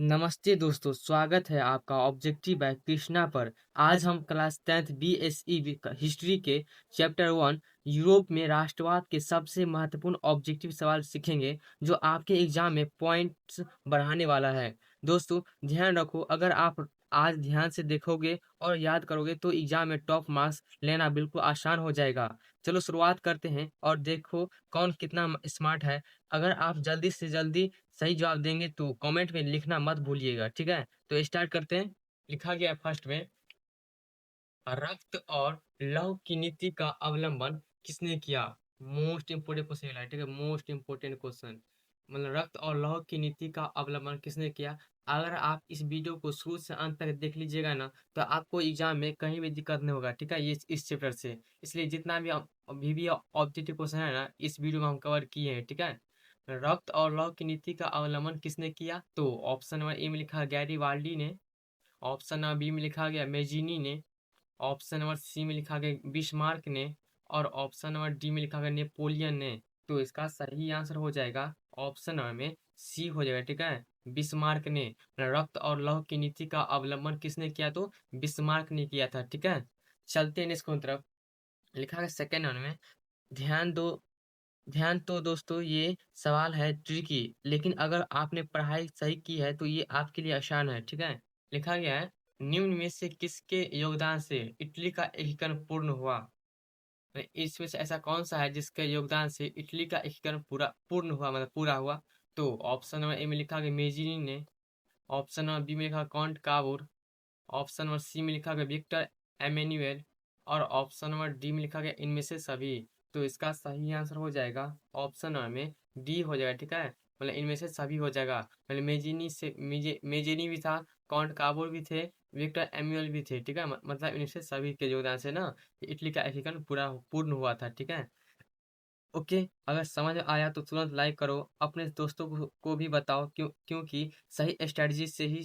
नमस्ते दोस्तों, स्वागत है आपका ऑब्जेक्टिव बाय कृष्णा पर। आज हम क्लास 10th बीएसई हिस्ट्री के चैप्टर 1 यूरोप में राष्ट्रवाद के सबसे महत्वपूर्ण ऑब्जेक्टिव सवाल सीखेंगे, जो आपके एग्जाम में पॉइंट्स बढ़ाने वाला है। दोस्तों, ध्यान रखो, अगर आप आज ध्यान से देखोगे और याद करोगे तो एग्जाम में टॉप मार्क्स लेना बिल्कुल आसान हो जाएगा। चलो शुरुआत करते हैं और देखो कौन कितना स्मार्ट है। अगर आप जल्दी से जल्दी सही जवाब देंगे तो कमेंट में लिखना मत भूलिएगा, ठीक है। तो स्टार्ट करते हैं। लिखा गया है फर्स्ट में, रक्त और लौह की नीति का अवलंबन किसने किया। मोस्ट इंपोर्टेंट क्वेश्चन है, ठीक है, मोस्ट इंपोर्टेंट क्वेश्चन। मतलब रक्त और लौह की नीति का अवलंबन किसने किया। अगर आप इस वीडियो को शुरू से अंत तक देख लीजिएगा ना, तो आपको एग्जाम में कहीं भी दिक्कत नहीं होगा, ठीक है, ये इस चैप्टर से। इसलिए जितना भी अभी भी ऑब्जेक्टिव क्वेश्चन है ना, इस वीडियो में हम कवर किए हैं, ठीक है। रक्त और लौह की नीति का अवलंबन किसने किया, तो ऑप्शन नंबर ए में लिखा गैरीवाल्डी ने, ऑप्शन नंबर बी में लिखा गया मेजिनी ने, ऑप्शन नंबर सी में लिखा गया बिस्मार्क ने, और ऑप्शन नंबर डी में लिखा गया नेपोलियन ने। तो इसका सही आंसर हो जाएगा ऑप्शन नंबर में सी हो जाएगा, ठीक है, बिस्मार्क ने। रक्त और लौह की नीति का अवलंबन किसने किया, तो बिस्मार्क ने किया था, ठीक है। चलते हैं इसको तरफ। लिखा है सेकेंड नंबर में, ध्यान दो। ध्यान तो दोस्तों, ये सवाल है ट्रिकी, लेकिन अगर आपने पढ़ाई सही की है तो ये आपके लिए आसान है, ठीक है। लिखा गया है, निम्न में से किसके योगदान से इटली का एकीकरण पूर्ण हुआ। तो इसमें से ऐसा कौन सा है जिसके योगदान से इटली का एकीकरण पूरा पूर्ण हुआ, मतलब पूरा हुआ। तो ऑप्शन नंबर ए में लिखा गया मेजिनी ने, ऑप्शन नंबर बी में लिखा count Cavour, option number C में लिखा गया विक्टर एमेन्युएल, और ऑप्शन नंबर डी में लिखा गया इनमें से सभी। तो इसका सही आंसर हो जाएगा ऑप्शन नंबर में डी हो जाएगा, ठीक है, मतलब इनमें से सभी हो जाएगा। मतलब मेजिनी भी था, कॉन्ट काबोर भी थे, विक्टर एम्यूअल भी थे, ठीक है, मतलब इनमें से सभी के योगदान से ना इटली का एकीकरण पूरा पूर्ण हुआ था, ठीक है। ओके, अगर समझ में आया तो तुरंत लाइक करो, अपने दोस्तों को भी बताओ, क्योंकि सही स्ट्रेटजी से ही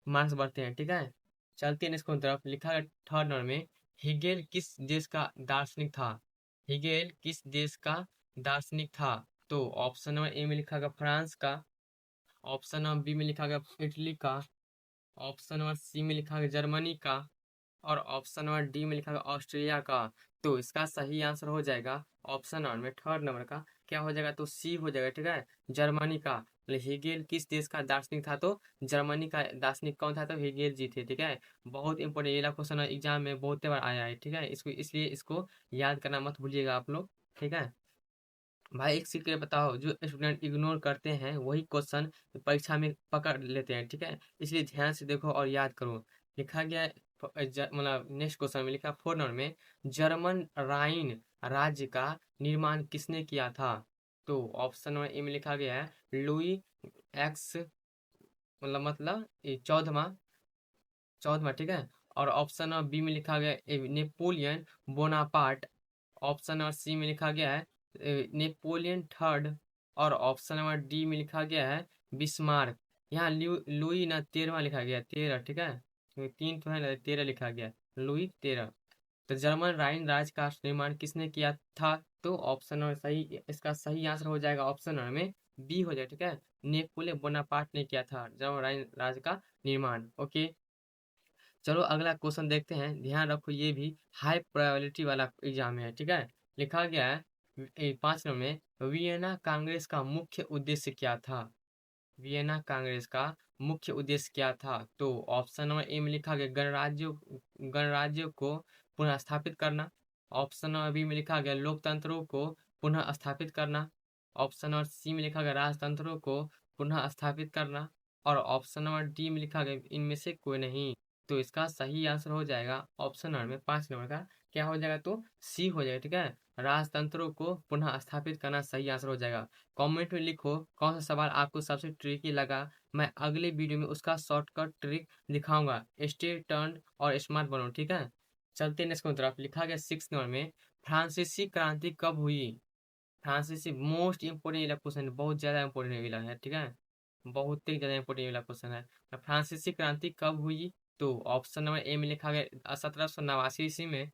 मार्क्स बढ़ते हैं, ठीक है। चलते हैं इसको तरफ। लिखा है थर्ड नंबर में, हिगेल किस देश का दार्शनिक था। हिगेल किस देश का दार्शनिक था। तो ऑप्शन नंबर ए में लिखा गया फ्रांस का, ऑप्शन नंबर बी में लिखा गया इटली का, ऑप्शन नंबर सी में लिखा गया जर्मनी का, और ऑप्शन नंबर डी में लिखा गया ऑस्ट्रेलिया का। तो इसका सही आंसर हो जाएगा ऑप्शन नंबर में थर्ड नंबर का क्या हो जाएगा, तो सी हो जाएगा, ठीक है, जर्मनी का। मतलब हेगेल किस देश का दार्शनिक था, तो जर्मनी का दार्शनिक कौन था, तो हेगेल जी थे, ठीक है। बहुत इंपॉर्टेंट, ये क्वेश्चन एग्जाम में बहुत बार आया है, ठीक है, इसको इसलिए इसको याद करना मत भूलिएगा आप लोग, ठीक है। भाई एक सीट के बताओ, जो स्टूडेंट इग्नोर करते हैं वही क्वेश्चन परीक्षा में पकड़ लेते हैं, ठीक है, इसलिए ध्यान से देखो और याद करो। लिखा गया है मतलब नेक्स्ट क्वेश्चन में लिखा 4 नंबर में, जर्मन राइन राज्य का निर्माण किसने किया था। तो ऑप्शन नंबर ए में लिखा गया है लुई एक्स, मतलब ये चौदहवा, ठीक है, और ऑप्शन नंबर बी में लिखा गया है Napoleon Bonaparte, option number C में लिखा गया है नेपोलियन थर्ड, और ऑप्शन नंबर डी में लिखा गया है बिस्मार्क। यहाँ लुई ना 13वां लिखा गया है, 13, ठीक है, क्योंकि तीन तो है ना, 13 लिखा गया है, लुई 13। तो जर्मन राइन राज्य का निर्माण किसने किया था, तो ऑप्शन नंबर सही, इसका सही आंसर हो जाएगा ऑप्शन नंबर में बी हो जाएगा, ठीक है, नेपोलियन बोनापार्ट ने किया था जर्मन राइन राज्य का निर्माण। ओके, चलो अगला क्वेश्चन देखते हैं। ध्यान रखो, ये भी हाई प्रायोरिटी वाला एग्जाम है, ठीक है। लिखा गया है 5 नंबर में, वियना कांग्रेस का मुख्य उद्देश्य क्या था। वियना कांग्रेस का मुख्य उद्देश्य क्या था। तो ऑप्शन नंबर ए में लिखा गया गणराज्यों को पुनः स्थापित करना, ऑप्शन नंबर बी में लिखा गया लोकतंत्रों को पुनः स्थापित करना, ऑप्शन नंबर सी में लिखा गया राजतंत्रों को पुनः स्थापित करना, और ऑप्शन नंबर डी में लिखा गया इनमें से कोई नहीं। तो इसका सही आंसर हो जाएगा ऑप्शन नंबर में 5 नंबर का क्या हो जाएगा, तो सी हो जाएगा, ठीक है, राजतंत्रों को पुनः स्थापित करना सही आंसर हो जाएगा। कमेंट में लिखो कौन सा सवाल आपको सबसे ट्रिकी लगा, मैं अगले वीडियो में उसका शॉर्टकट ट्रिक दिखाऊंगा। स्टे टर्न और स्मार्ट बनो, ठीक है। चलते नेक्स्ट की तरफ। लिखा गया 6 नंबर में, फ्रांसीसी क्रांति कब हुई। फ्रांसीसी मोस्ट इंपोर्टेंट वाला क्वेश्चन है, बहुत ज्यादा इंपोर्टेंट वाला है, ठीक है, बहुत ही ज्यादा इंपोर्टेंट वाला क्वेश्चन है। फ्रांसीसी क्रांति कब हुई। तो ऑप्शन नंबर ए में लिखा गया 1789 ईस्वी में,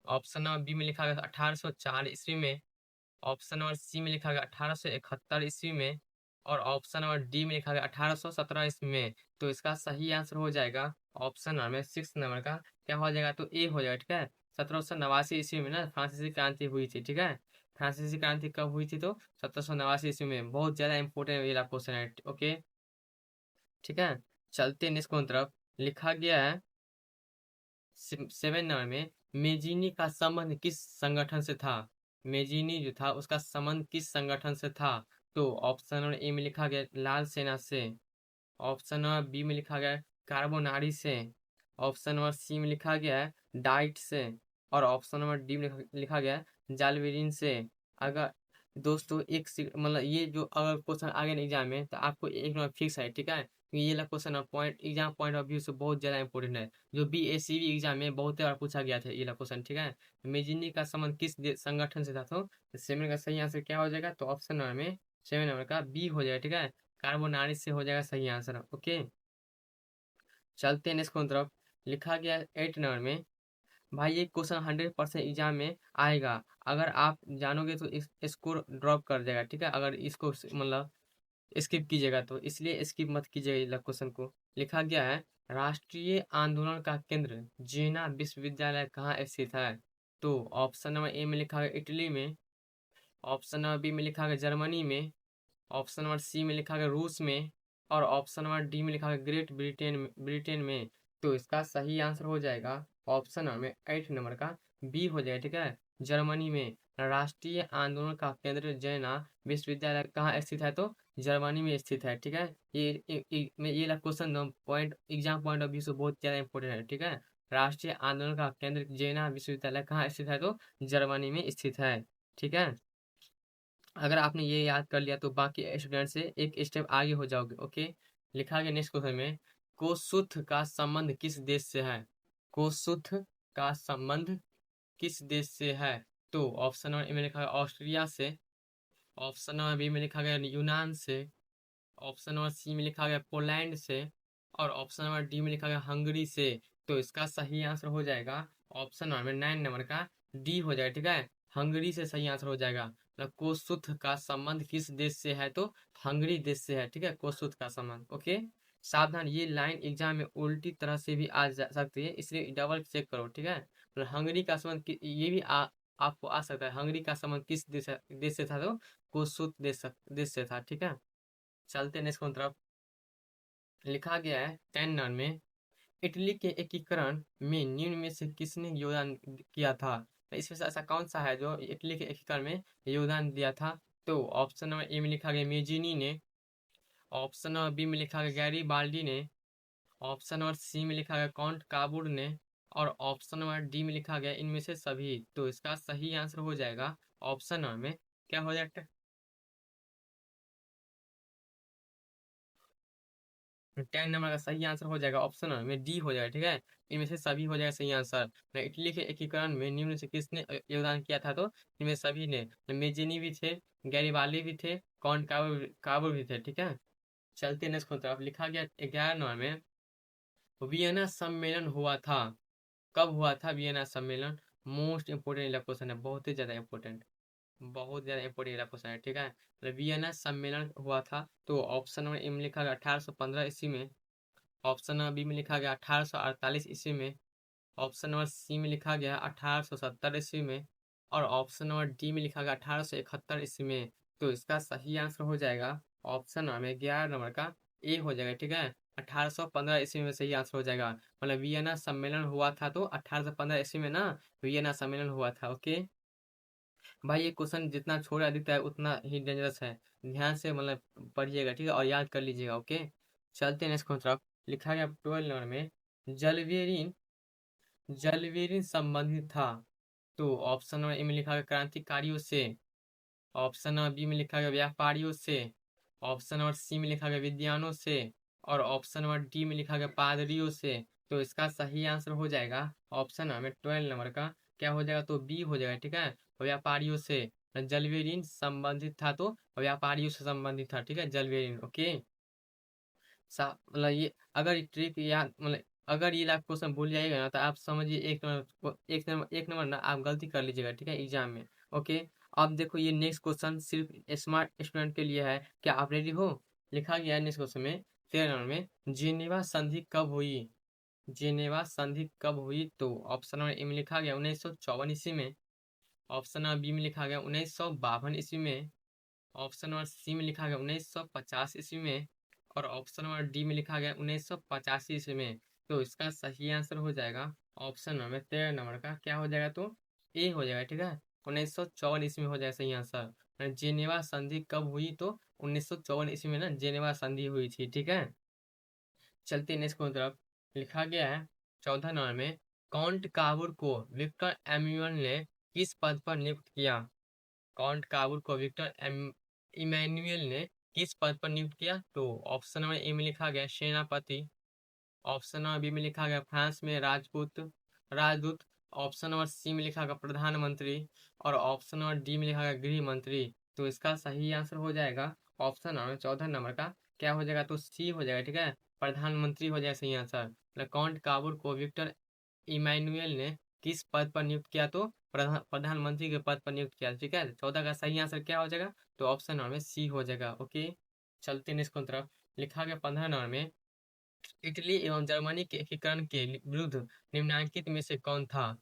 ऑप्शन नंबर बी में लिखा गया 1804 ईस्वी में, ऑप्शन नंबर सी में लिखा गया 1871 ईस्वी में, और ऑप्शन नंबर डी में लिखा गया 1817 ईस्वी में। तो इसका सही आंसर हो जाएगा ऑप्शन नंबर 6 नंबर का क्या हो जाएगा, तो ए हो जाएगा। ठीक है, 1789 ईस्वी में ना फ्रांसीसी क्रांति हुई थी। ठीक है, फ्रांसीसी क्रांति कब हुई थी, तो 1789 ईस्वी में। बहुत ज्यादा इंपॉर्टेंट ये क्वेश्चन है। ओके, ठीक है, चलते नेक्स्ट की तरफ। लिखा गया है 7 नंबर में, मेजिनी का संबंध किस संगठन से था। मेजिनी जो था उसका संबंध किस संगठन से था। तो ऑप्शन नंबर ए में लिखा गया लाल सेना से, ऑप्शन नंबर बी में लिखा गया है कार्बोनारी से, ऑप्शन नंबर सी में लिखा गया है डाइट से, और ऑप्शन नंबर डी में लिखा गया है जालवेरिन से। अगर दोस्तों एक मतलब ये जो अगर क्वेश्चन आ गया एग्जाम में तो आपको एक नंबर फिक्स है। ठीक है, क्योंकि ये question point exam point of view से बहुत ज्यादा इंपॉर्टेंट है, जो BACV एग्जाम में बहुत बार पूछा गया था ये क्वेश्चन। ठीक है, मेजिनी का संबंध किस संगठन से था, तो सेवन का सही आंसर क्या हो जाएगा, तो ऑप्शन नंबर में 7 नंबर का बी हो जाएगा। ठीक है, कार्बोनारी से हो जाएगा सही आंसर। ओके, चलते हैं नेक्स्ट की तरफ। लिखा गया 8 नंबर में, भाई ये क्वेश्चन 100% एग्जाम में आएगा। अगर आप जानोगे तो इस स्कोर ड्रॉप कर देगा। ठीक है, अगर इसको मतलब स्किप कीजिएगा तो, इसलिए स्किप मत कीजिएगा क्वेश्चन को। लिखा गया है राष्ट्रीय आंदोलन का केंद्र जेना विश्वविद्यालय कहाँ स्थित है। तो ऑप्शन नंबर ए में लिखा है इटली में, ऑप्शन नंबर बी में लिखा है जर्मनी में, ऑप्शन नंबर सी में लिखा गया रूस में, और ऑप्शन नंबर डी में लिखा गया ग्रेट ब्रिटेन ब्रिटेन में। तो इसका सही आंसर हो जाएगा ऑप्शन नंबर 8 नंबर का बी हो जाएगा। ठीक है, जर्मनी में राष्ट्रीय आंदोलन का केंद्र जैना विश्वविद्यालय कहाँ स्थित है, तो जर्मनी में स्थित है। ठीक है, ये question point exam point of view से बहुत ज्यादा इंपॉर्टेंट है। ठीक है, राष्ट्रीय आंदोलन का केंद्र जैना विश्वविद्यालय कहाँ स्थित है, तो जर्मनी में स्थित है। ठीक है, अगर आपने ये याद कर लिया तो बाकी स्टूडेंट से एक स्टेप आगे हो जाओगे। ओके, लिखा गया नेक्स्ट क्वेश्चन में, कोसुथ का संबंध किस देश से है। कोसुथ का संबंध किस देश से है। तो ऑप्शन नंबर ए में लिखा गया ऑस्ट्रिया से, ऑप्शन नंबर बी में लिखा गया यूनान से, ऑप्शन नंबर सी में लिखा गया पोलैंड से, और ऑप्शन नंबर डी में लिखा गया हंगरी से। तो इसका सही आंसर हो जाएगा ऑप्शन नंबर 9 नंबर का डी हो जाएगा। ठीक है, हंगरी से सही आंसर हो जाएगा। मतलब कोसुथ का संबंध किस देश से है, तो हंगरी देश से है। ठीक है, कोसुथ का संबंध। ओके, सावधान, ये लाइन एग्जाम में उल्टी तरह से भी आ जा सकती है, इसलिए डबल चेक करो। ठीक है, मतलब हंगरी का संबंध ये भी आपको आ सकता है, हंगरी का संबंध किस देश से था, तो कोसुथ देश से था। ठीक है, चलते नेक्स्ट की तरफ। लिखा गया है 10 नंबर में, इटली के एकीकरण में निम्न में से किसने योगदान किया था। तो इसमें से ऐसा कौन सा है जो इटली के एकीकरण में योगदान दिया था। तो ऑप्शन नंबर ए में लिखा गया मेजिनी ने, ऑप्शन नंबर बी में लिखा गया गैरीबाल्डी ने, ऑप्शन नंबर सी में लिखा गया काउंट काबूर ने, और ऑप्शन नंबर डी में लिखा गया इनमें से सभी। तो इसका सही आंसर हो जाएगा ऑप्शन नंबर में क्या हो जाएगा, 10 नंबर का सही आंसर हो जाएगा ऑप्शन नंबर में डी हो जाएगा। ठीक है, इनमें से सभी हो जाएगा सही आंसर। इटली के एकीकरण में निम्न से किसने योगदान किया था, तो इनमें सभी ने, मेजिनी भी थे, गैरिबाल्डी भी थे, कौन काबुल भी थे। ठीक है, चलते नेक्स्ट की तरफ। लिखा गया 11 नंबर में, वियना सम्मेलन हुआ था, कब हुआ था वियना सम्मेलन। मोस्ट इंपोर्टेंट क्वेश्चन है, बहुत ही ज्यादा इंपॉर्टेंट, बहुत ज्यादा इंपॉर्टेंट क्वेश्चन है। ठीक है, वियना सम्मेलन हुआ था, तो ऑप्शन नंबर ए में लिखा गया 1815 ईस्वी में, ऑप्शन नंबर बी में लिखा गया 1848 ईस्वी में, ऑप्शन नंबर सी में लिखा गया 1870 ईस्वी में, और ऑप्शन नंबर डी में लिखा गया 1871 ईस्वी में। तो इसका सही आंसर हो जाएगा ऑप्शन नंबर 11 नंबर का ए हो जाएगा। ठीक है, 1815 ईस्वी में सही आंसर हो जाएगा। मतलब वियना सम्मेलन हुआ था, तो 1815 ईस्वी में ना वियना सम्मेलन हुआ था। ओके भाई, ये क्वेश्चन जितना छोटा दिखता है उतना ही डेंजरस है, ध्यान से मतलब पढ़िएगा। ठीक है, और याद कर लीजिएगा। ओके, चलते हैं नेक्स्ट की तरफ। लिखा गया 12 नंबर में, जलवेरिन जलवेरिन संबंधित था। तो ऑप्शन नंबर ए में लिखा गया क्रांतिकारियों से, ऑप्शन नंबर बी में लिखा गया व्यापारियों से, ऑप्शन नंबर सी में लिखा गया विद्वानों से, और ऑप्शन नंबर डी में लिखा गया पादरियों से। तो इसका सही आंसर हो जाएगा ऑप्शन नंबर 12 नंबर का क्या हो जाएगा, तो बी हो जाएगा। ठीक है, व्यापारियों से जलवेरिन संबंधित था, तो व्यापारियों से संबंधित था। ठीक है, जलवेरिन। ओके, मतलब ये अगर ट्रिक या मतलब अगर ये लाख क्वेश्चन भूल जाएगा ना तो आप समझिए एक नंबर ना आप गलती कर लीजिएगा। ठीक है, एग्जाम में। ओके, अब देखो ये नेक्स्ट क्वेश्चन सिर्फ स्मार्ट स्टूडेंट के लिए है, क्या आप रेडी हो? लिखा गया है नेक्स्ट क्वेश्चन में 13 नंबर में, जेनेवा संधि कब हुई? जेनेवा संधि कब हुई? तो ऑप्शन नंबर ए में लिखा गया 1954 ईस्वी में, ऑप्शन नंबर बी में लिखा गया 1952 ईस्वी में, ऑप्शन नंबर सी में लिखा गया 1950 ईस्वी में, और ऑप्शन नंबर डी में लिखा गया 1985 ईस्वी में। तो इसका सही आंसर हो जाएगा ऑप्शन नंबर 13 नंबर का, क्या हो जाएगा? तो ए हो जाएगा, ठीक है। 1954 ईस्वी में हो जाएगा सही आंसर। जेनेवा संधि कब हुई? तो 1954 ईस्वी में ना जेनेवा संधि हुई थी, ठीक है। चलते नेक्स्ट की तरफ। लिखा गया है 14 नंबर में, काउंट काबूर को विक्टर एम्यूअल ने किस पद पर नियुक्त किया? काउंट काबूर को विक्टर इमैनुअल ने किस पद पर नियुक्त किया? तो ऑप्शन नंबर ए में लिखा गया सेनापति, ऑप्शन नंबर बी में लिखा गया फ्रांस में राजदूत, ऑप्शन नंबर सी में लिखा गया प्रधानमंत्री, और ऑप्शन नंबर डी में लिखा गया गृह मंत्री। तो इसका सही आंसर हो जाएगा ऑप्शन नंबर 14 नंबर का, क्या हो जाएगा? तो सी हो जाएगा, ठीक है। प्रधानमंत्री हो जाएगा सही आंसर। मतलब काउंट काबूर को विक्टर इमैनुअल ने किस पद पर नियुक्त किया? तो प्रधानमंत्री के पद पर नियुक्त किया, ठीक है। 14 का सही आंसर क्या हो जाएगा? तो ऑप्शन नंबर में सी हो जाएगा, ओके। चलते नेक्स्ट की तरफ। लिखा गया 15 नंबर में, इटली एवं जर्मनी के एकीकरण के विरुद्ध निम्नलिखित में से कौन था?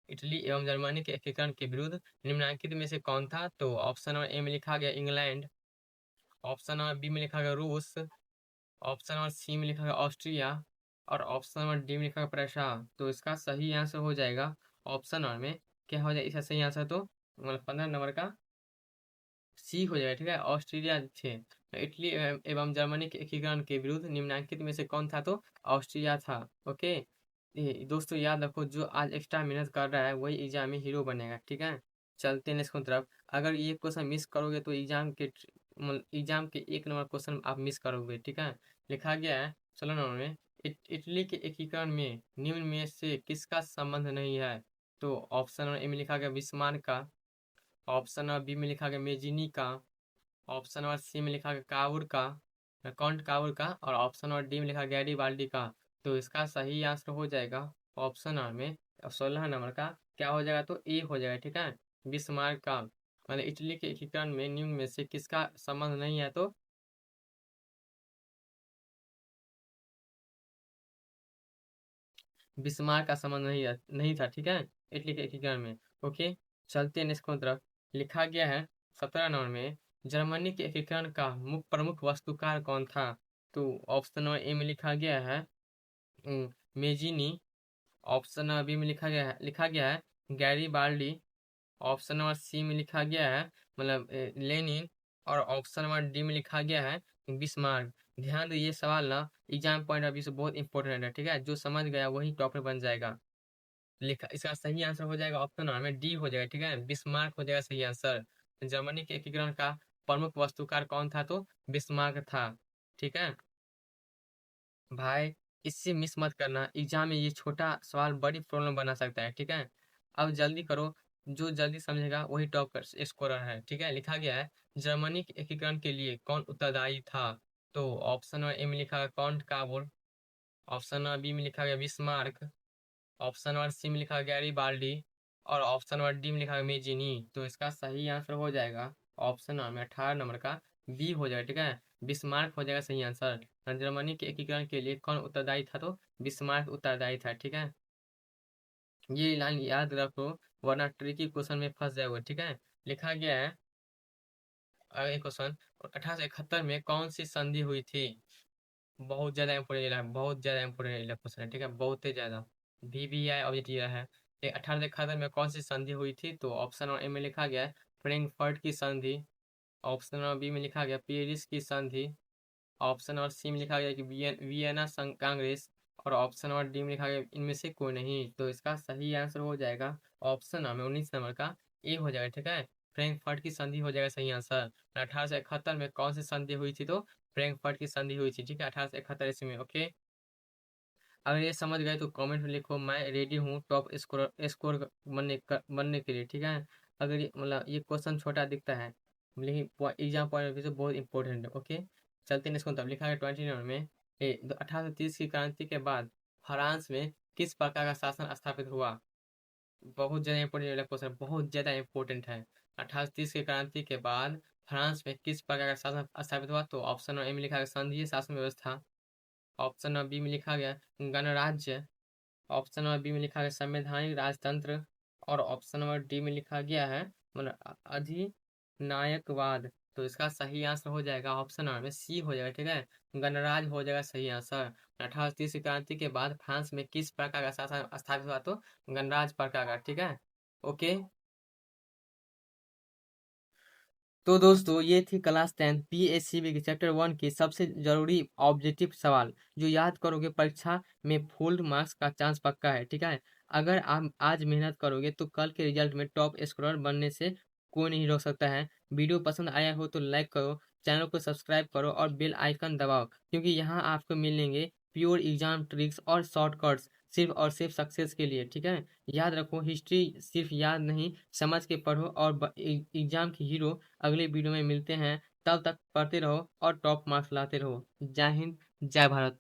इटली एवं जर्मनी के एकीकरण के विरुद्ध निम्नलिखित में से कौन था? तो ऑप्शन नंबर ए में लिखा गया इंग्लैंड, ऑप्शन नंबर बी में लिखा गया रूस, ऑप्शन नंबर सी में लिखा गया ऑस्ट्रिया, और ऑप्शन नंबर डी में लिखा गया प्रशा। तो इसका सही आंसर हो जाएगा ऑप्शन नंबर में, क्या हो जाएगा इसका सही आंसर? तो मतलब 15 नंबर का सी हो जाएगा, ठीक है। ऑस्ट्रेलिया थे। इटली एवं जर्मनी के एकीकरण के विरुद्ध निम्नलिखित में से कौन था? तो ऑस्ट्रिया था, ओके। दोस्तों याद रखो, जो आज एक्स्ट्रा मेहनत कर रहा है वही एग्जाम में हीरो बनेगा, ठीक है। चलते हैं नेक्स्ट तरफ। अगर ये क्वेश्चन मिस करोगे तो एग्जाम के 1 नंबर क्वेश्चन आप मिस करोगे, ठीक है। लिखा गया है 16 नंबर में, इटली के एकीकरण में निम्न में से किसका संबंध नहीं है? तो ऑप्शन नंबर ए में लिखा गया बिस्मार्क का, ऑप्शन नंबर बी में लिखा गया मेजिनी का, ऑप्शन नंबर सी में लिखा गया काबुर का, काउंट काबुर का, और ऑप्शन नंबर डी में लिखा गैरीबाल्डी का। तो इसका सही आंसर हो जाएगा ऑप्शन नंबर में 16 नंबर का, क्या हो जाएगा? तो ए हो जाएगा, ठीक है। बिस्मार्क का, मतलब इटली के एकीकरण में निम्न में से किसका संबंध नहीं है? तो बिस्मार्क का संबंध नहीं था, ठीक है, इटली के एकीकरण में, ओके। चलते हैं नेक्स्ट की तरफ। लिखा गया है 17 नंबर में, जर्मनी के एकीकरण का प्रमुख वास्तुकार कौन था? तो ऑप्शन नंबर ए में लिखा गया है मेजिनी, ऑप्शन नंबर बी में लिखा गया है गैरीबाल्डी, ऑप्शन नंबर सी में लिखा गया है मतलब लेनिन, और ऑप्शन नंबर डी में लिखा गया है बिस्मार्क। ध्यान दो, ये सवाल ना एग्जाम पॉइंट ऑफ व्यू से बहुत इंपॉर्टेंट है, ठीक है। जो समझ गया वही टॉपर बन जाएगा। लिखा इसका सही आंसर हो जाएगा ऑप्शन नंबर में डी हो जाएगा, ठीक है। बिस्मार्क हो जाएगा सही आंसर। जर्मनी के एकीकरण का प्रमुख वास्तुकार कौन था? तो बिस्मार्क था, ठीक है भाई। इससे मिस मत करना, एग्जाम में ये छोटा सवाल बड़ी प्रॉब्लम बना सकता है, ठीक है। अब जल्दी करो, जो जल्दी समझेगा वही टॉप कर स्कोरर है, ठीक है। लिखा गया है जर्मनी के एकीकरण के लिए कौन उत्तरदायी था? तो ऑप्शन नंबर ए में लिखा है count Cavour, option number B में लिखा गया बिस्मार्क, ऑप्शन नंबर सी में लिखा है गैरीबाल्डी, और ऑप्शन नंबर डी में लिखा है मेजिनी। तो इसका सही आंसर हो जाएगा ऑप्शन नंबर में 18 नंबर का बी हो जाएगा, ठीक है। बिस्मार्क हो जाएगा सही आंसर। जर्मनी के एकीकरण के लिए कौन उत्तरदायी था? तो बिस्मार्क उत्तरदायी था, ठीक है। ये लाइन याद रखो, वरना ट्रिकी क्वेश्चन में फंस जाओगे, ठीक है। लिखा गया है अगले क्वेश्चन, 1871 में कौन सी संधि हुई थी? बहुत ज्यादा इंपोर्टेंट है, बहुत ज्यादा इंपोर्टेंट क्वेश्चन है, ठीक है, बहुत ही ज्यादा। VBI ऑब्जेक्टिव है। 1871 में कौन सी संधि हुई थी? तो ऑप्शन नंबर ए में लिखा गया है फ्रैंकफर्ट की संधि, ऑप्शन नंबर बी में लिखा गया पेरिस की संधि, ऑप्शन नंबर सी में लिखा गया कि वियना कांग्रेस, और ऑप्शन नंबर डी में लिखा गया इनमें से कोई नहीं। तो इसका सही आंसर हो जाएगा ऑप्शन नंबर 19 नंबर का ए हो जाएगा, ठीक है। फ्रैंकफर्ट की संधि हो जाएगा सही आंसर। 1871 में कौन सी संधि हुई थी? तो फ्रैंकफर्ट की संधि हुई थी, ठीक है, 1871 ईस्वी में, ओके। अगर ये समझ गए तो कमेंट में लिखो मैं रेडी हूँ टॉप स्कोर बनने के लिए, ठीक है। अगर ये मतलब ये क्वेश्चन छोटा दिखता है, लेकिन एग्जाम पॉइंट ऑफ व्यू से बहुत इंपॉर्टेंट है, ओके। चलते हैं इसको, तब लिखा है 29 में 1830 की क्रांति के बाद फ्रांस में किस प्रकार का शासन स्थापित हुआ? बहुत ज्यादा इंपॉर्टेंट क्वेश्चन, बहुत ज्यादा इंपॉर्टेंट है। 1830 की क्रांति के बाद फ्रांस में किस प्रकार का शासन स्थापित हुआ? तो ऑप्शन नंबर ए में लिखा गया संघीय शासन व्यवस्था, ऑप्शन नंबर बी में लिखा गया गणराज्य, ऑप्शन नंबर बी में लिखा गया संवैधानिक राजतंत्र, और ऑप्शन नंबर डी में लिखा गया है मतलब अधिनायकवाद। तो इसका सही आंसर हो जाएगा ऑप्शन नंबर में सी हो जाएगा, ठीक है, गणराज्य हो जाएगा सही आंसर। 1830 की क्रांति के बाद फ्रांस में किस प्रकार का शासन स्थापित हुआ? तो गणराज्य प्रकार का, ठीक है, ओके। तो दोस्तों ये थी क्लास 10 पीएससीबी के चैप्टर 1 की सबसे जरूरी ऑब्जेक्टिव सवाल, जो याद करोगे परीक्षा में फुल मार्क्स का चांस पक्का है, ठीक है। अगर आप आज मेहनत करोगे तो कल के रिजल्ट में टॉप स्कोरर बनने से कोई नहीं रोक सकता है। वीडियो पसंद आया हो तो लाइक करो, चैनल को सब्सक्राइब करो और बेल आइकन दबाओ, क्योंकि यहाँ आपको मिलेंगे प्योर एग्जाम ट्रिक्स और शॉर्टकट्स सिर्फ और सिर्फ सक्सेस के लिए, ठीक है। याद रखो, हिस्ट्री सिर्फ याद नहीं, समझ के पढ़ो और एग्जाम की हीरो। अगले वीडियो में मिलते हैं, तब तक पढ़ते रहो और टॉप मार्क्स लाते रहो। जय हिंद, जय भारत।